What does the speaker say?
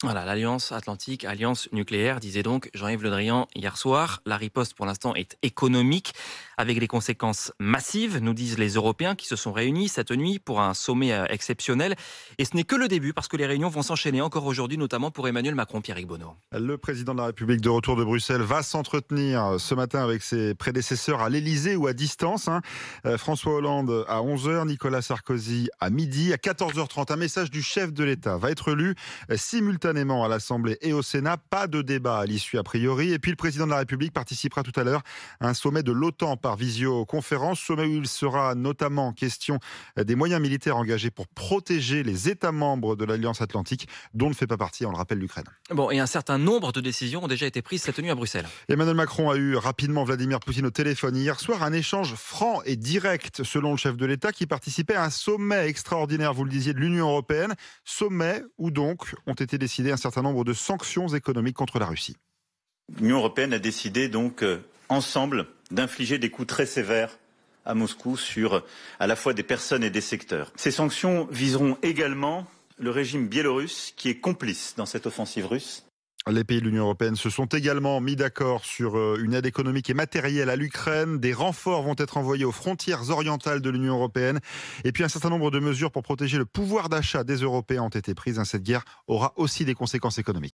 Voilà, l'Alliance Atlantique, alliance nucléaire, disait donc Jean-Yves Le Drian hier soir. La riposte, pour l'instant, est économique, avec des conséquences massives, nous disent les Européens qui se sont réunis cette nuit pour un sommet exceptionnel. Et ce n'est que le début, parce que les réunions vont s'enchaîner encore aujourd'hui, notamment pour Emmanuel Macron, Pierrick Bonneau. Le président de la République de retour de Bruxelles va s'entretenir ce matin avec ses prédécesseurs à l'Elysée ou à distance. François Hollande à 11h, Nicolas Sarkozy à midi. À 14h30, un message du chef de l'État va être lu simultanément à l'Assemblée et au Sénat. Pas de débat à l'issue a priori. Et puis le président de la République participera tout à l'heure à un sommet de l'OTAN par visioconférence. Sommet où il sera notamment question des moyens militaires engagés pour protéger les États membres de l'Alliance Atlantique, dont ne fait pas partie, on le rappelle, l'Ukraine. Bon, et un certain nombre de décisions ont déjà été prises cette nuit à Bruxelles. Emmanuel Macron a eu rapidement Vladimir Poutine au téléphone hier soir. Un échange franc et direct, selon le chef de l'État, qui participait à un sommet extraordinaire, vous le disiez, de l'Union européenne. Sommet où donc ont été décidées un certain nombre de sanctions économiques contre la Russie. L'Union européenne a décidé donc ensemble d'infliger des coups très sévères à Moscou sur à la fois des personnes et des secteurs. Ces sanctions viseront également le régime biélorusse qui est complice dans cette offensive russe. Les pays de l'Union européenne se sont également mis d'accord sur une aide économique et matérielle à l'Ukraine. Des renforts vont être envoyés aux frontières orientales de l'Union européenne. Et puis un certain nombre de mesures pour protéger le pouvoir d'achat des Européens ont été prises. Cette guerre aura aussi des conséquences économiques.